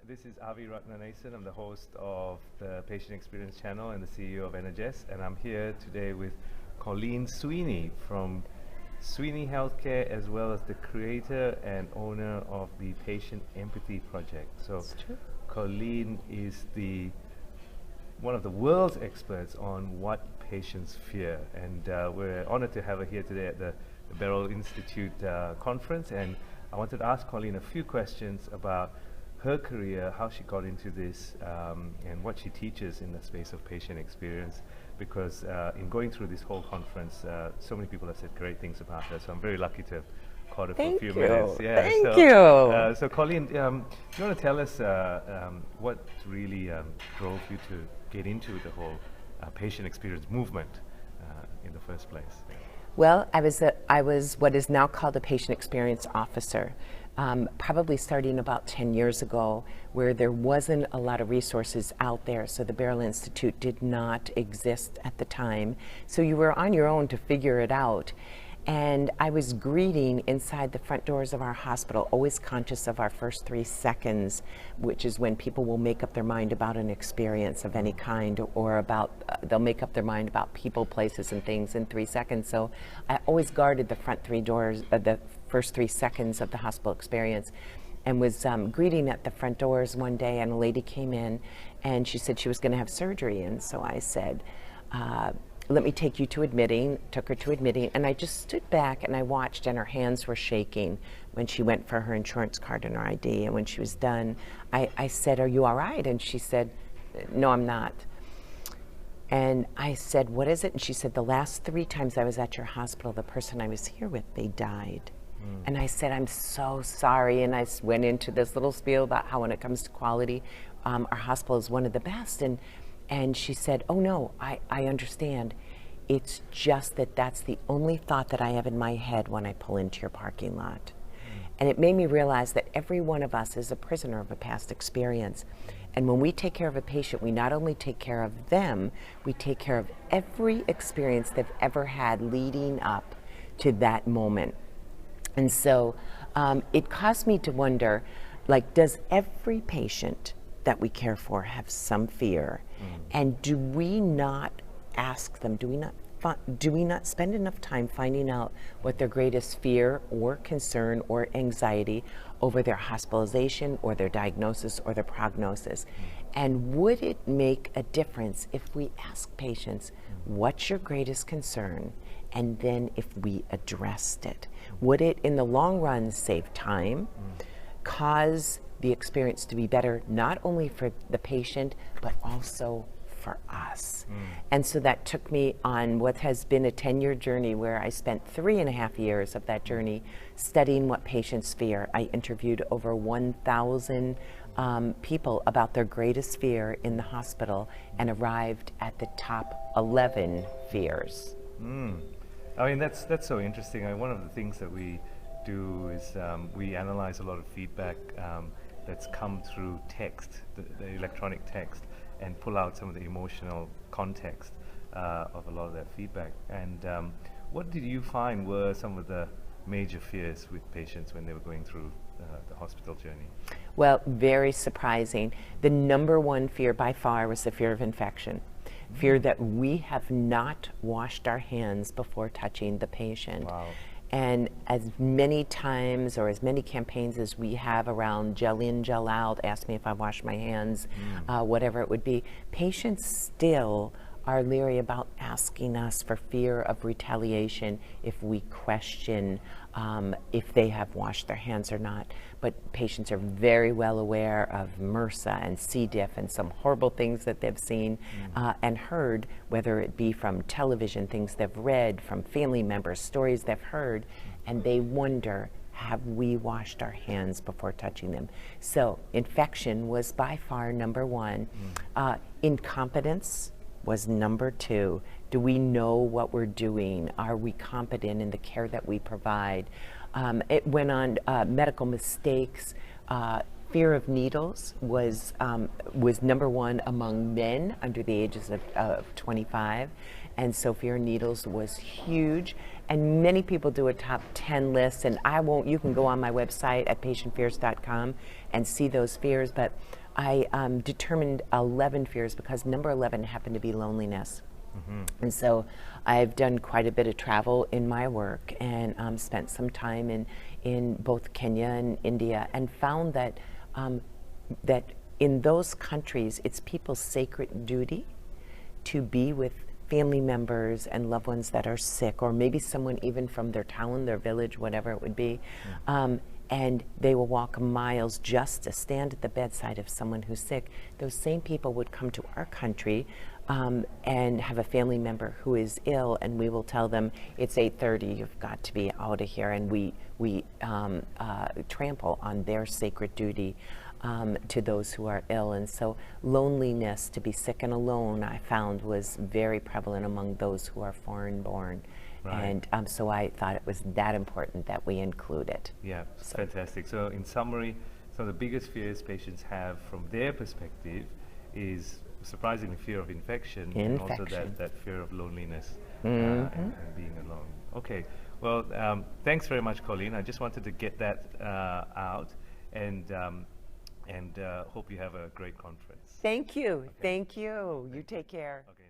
This is Avi Ratnanesan. I'm the host of the Patient Experience Channel and the CEO of Energesse, and I'm here today with Colleen Sweeney from Sweeney Healthcare, as well as the creator and owner of the Patient Empathy Project. So, Colleen is one of the world's experts on what patients fear, and we're honored to have her here today at the Beryl Institute conference. And I wanted to ask Colleen a few questions about her career, how she got into this, and what she teaches in the space of patient experience, because in going through this whole conference, so many people have said great things about her, so I'm very lucky to have caught her for a few minutes. Yeah, Thank you. So Colleen, do you want to tell us what really drove you to get into the whole patient experience movement in the first place? Well, I was what is now called a patient experience officer, probably starting about 10 years ago, where there wasn't a lot of resources out there. So the Beryl Institute did not exist at the time. So you were on your own to figure it out. And I was greeting inside the front doors of our hospital, always conscious of our first 3 seconds, which is when people will make up their mind about an experience of any kind, or about, they'll make up their mind about people, places, and things in 3 seconds. So I always guarded the front 3 doors, the first 3 seconds of the hospital experience, and was greeting at the front doors one day, and a lady came in, and she said she was going to have surgery. And so I said, let me take you to admitting, took her to admitting, and I just stood back and I watched, and her hands were shaking when she went for her insurance card and her ID. And when she was done, I said, are you all right? And she said, no, I'm not. And I said, what is it? And she said, the last 3 times I was at your hospital, the person I was here with, they died. And I said, I'm so sorry. And I went into this little spiel about how when it comes to quality, our hospital is one of the best. And she said, oh no, I understand. It's just that that's the only thought that I have in my head when I pull into your parking lot. And it made me realize that every one of us is a prisoner of a past experience. And when we take care of a patient, we not only take care of them, we take care of every experience they've ever had leading up to that moment. And so it caused me to wonder, like, does every patient that we care for have some fear? And do we not ask them, do we not spend enough time finding out what their greatest fear or concern or anxiety over their hospitalization or their diagnosis or their prognosis? And would it make a difference if we ask patients, what's your greatest concern? And then if we addressed it, would it in the long run save time, cause the experience to be better, not only for the patient, but also for us? And so that took me on what has been a 10-year journey, where I spent 3.5 years of that journey studying what patients fear. I interviewed over 1,000 people about their greatest fear in the hospital, and arrived at the top 11 fears. I mean, that's so interesting. One of the things that we do is we analyze a lot of feedback that's come through text, the electronic text, and pull out some of the emotional context of a lot of that feedback. And what did you find were some of the major fears with patients when they were going through the hospital journey? Well, very surprising. The #1 fear by far was the fear of infection. Fear that we have not washed our hands before touching the patient. Wow. And as many times, or as many campaigns as we have around gel in, gel out, ask me if I wash my hands, whatever it would be, patients still are leery about asking us for fear of retaliation if we question if they have washed their hands or not. But patients are very well aware of MRSA and C. diff and some horrible things that they've seen and heard, whether it be from television, things they've read, from family members, stories they've heard, and they wonder, have we washed our hands before touching them? So infection was by far #1. Incompetence was #2. Do we know what we're doing? Are we competent in the care that we provide? It went on medical mistakes. Fear of needles was #1 among men under the ages of 25. And so fear of needles was huge. And many people do a top 10 list, and I won't, you can go on my website at patientfears.com and see those fears, but I determined 11 fears because number 11 happened to be loneliness. And so I've done quite a bit of travel in my work and spent some time in both Kenya and India, and found that that in those countries it's people's sacred duty to be with family members and loved ones that are sick, or maybe someone even from their town, their village, whatever it would be. And they will walk miles just to stand at the bedside of someone who's sick. Those same people would come to our country and have a family member who is ill, and we will tell them, it's 8:30, you've got to be out of here, and we trample on their sacred duty to those who are ill. And so loneliness, to be sick and alone, I found was very prevalent among those who are foreign born. Right. And so I thought it was that important that we include it. Yeah, fantastic. So in summary, some of the biggest fears patients have from their perspective is surprisingly fear of infection, and also that fear of loneliness and being alone. Okay, well, thanks very much, Colleen. I just wanted to get that out, and hope you have a great conference. Thank you. Okay. Thank you. You take care. Okay.